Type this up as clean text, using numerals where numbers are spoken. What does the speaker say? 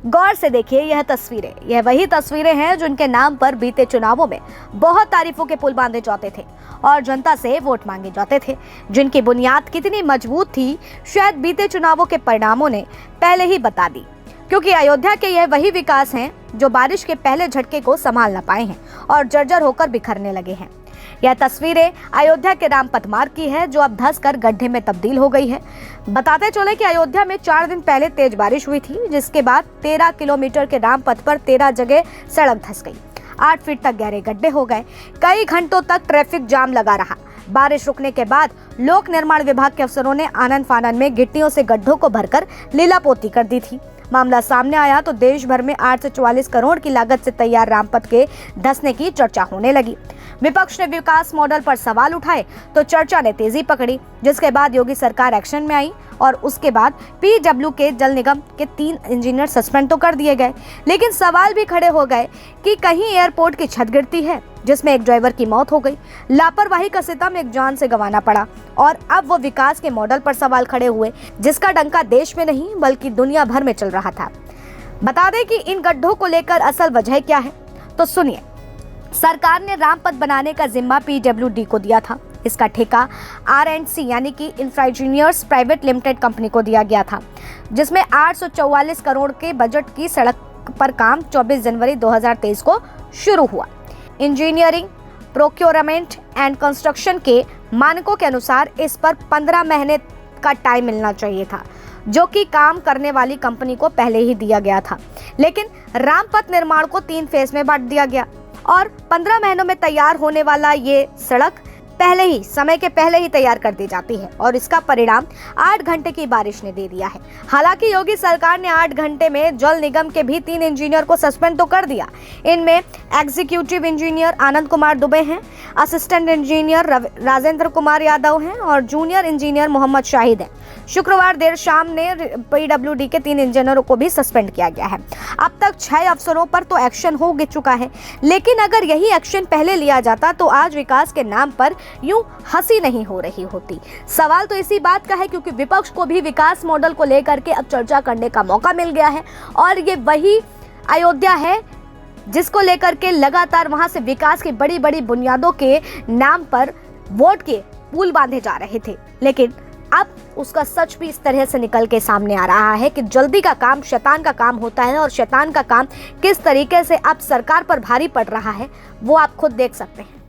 गौर से देखिए यह तस्वीरें, यह वही तस्वीरें हैं जिनके नाम पर बीते चुनावों में बहुत तारीफों के पुल बांधे जाते थे और जनता से वोट मांगे जाते थे, जिनकी बुनियाद कितनी मजबूत थी शायद बीते चुनावों के परिणामों ने पहले ही बता दी। क्योंकि अयोध्या के यह वही विकास हैं जो बारिश के पहले झटके को संभाल न पाए हैं और जर्जर होकर बिखरने लगे हैं। यह तस्वीरें अयोध्या के रामपथ मार्ग की है जो अब धंस कर गड्ढे में तब्दील हो गई है। बताते चले कि अयोध्या में 4 दिन पहले तेज बारिश हुई थी, जिसके बाद 13 किलोमीटर के रामपथ पर 13 जगह सड़क धंस गई। 8 फीट तक गहरे गड्ढे हो गए। कई घंटों तक ट्रैफिक जाम लगा रहा। बारिश रुकने के बाद लोक निर्माण विभाग के अफसरों ने आनन फानन में गिट्टियों से गड्ढों को भरकर लीलापोती कर दी थी। मामला सामने आया तो देश भर में 8 से 44 करोड़ की लागत से तैयार रामपथ के धंसने की चर्चा होने लगी। विपक्ष ने विकास मॉडल पर सवाल उठाए तो चर्चा ने तेजी पकड़ी, जिसके बाद योगी सरकार एक्शन में आई और उसके बाद पीडब्ल्यू के जल निगम के 3 इंजीनियर सस्पेंड तो कर दिए गए, लेकिन सवाल भी खड़े हो गए कि कहीं एयरपोर्ट की छत गिरती है जिसमें एक ड्राइवर की मौत हो गई। लापरवाही का सितम एक जान से गंवाना पड़ा और अब वो विकास के मॉडल पर सवाल खड़े हुए जिसका डंका देश में नहीं बल्कि दुनिया भर में चल रहा था। बता दें कि इन गड्ढों को लेकर असल वजह क्या है, तो सुनिए। सरकार ने रामपथ बनाने का जिम्मा पीडब्ल्यूडी को दिया था। इसका ठेका R&C यानी कि इंफ्रास्ट्रक्चर्स प्राइवेट लिमिटेड कंपनी को दिया गया था, जिसमें 844 करोड़ के बजट की सड़क पर काम 24 जनवरी 2023 को शुरू हुआ। इंजीनियरिंग, प्रोक्योरमेंट एंड कंस्ट्रक्शन के मानकों के अनुसार इस पर 15 महीने का टाइम मिलना चाहिए था, जो कि काम करने वाली कंपनी को पहले ही दिया गया था। लेकिन रामपथ निर्माण को 3 फेज में बांट दिया गया और 15 महीनों में तैयार होने वाला ये सड़क समय के पहले ही तैयार कर दी जाती है और इसका परिणाम 8 घंटे की बारिश ने दे दिया है। हालांकि योगी सरकार ने 8 घंटे में जल निगम के भी 3 इंजीनियर को सस्पेंड तो कर दिया। इनमें एग्जीक्यूटिव इंजीनियर आनंद कुमार दुबे हैं, असिस्टेंट इंजीनियर राजेंद्र कुमार यादव हैं और जूनियर इंजीनियर मोहम्मद शाहिद हैं। शुक्रवार देर शाम ने पीडब्ल्यूडी के 3 इंजीनियरों को भी सस्पेंड किया गया है। अब तक 6 अफसरों पर तो एक्शन हो चुका है, लेकिन अगर यही एक्शन पहले लिया जाता तो आज विकास के नाम पर यूं हंसी नहीं हो रही होती। सवाल तो इसी बात का है क्योंकि विपक्ष को भी विकास मॉडल को लेकर के अब चर्चा करने का मौका मिल गया है और ये वही अयोध्या है जिसको लेकर के लगातार वहां से विकास की बड़ी बड़ी बुनियादों के नाम पर वोट के पुल बांधे जा रहे थे। लेकिन अब उसका सच भी इस तरह से निकल के सामने आ रहा है कि जल्दी का काम शैतान का काम होता है और शैतान का काम किस तरीके से अब सरकार पर भारी पड़ रहा है वो आप खुद देख सकते हैं।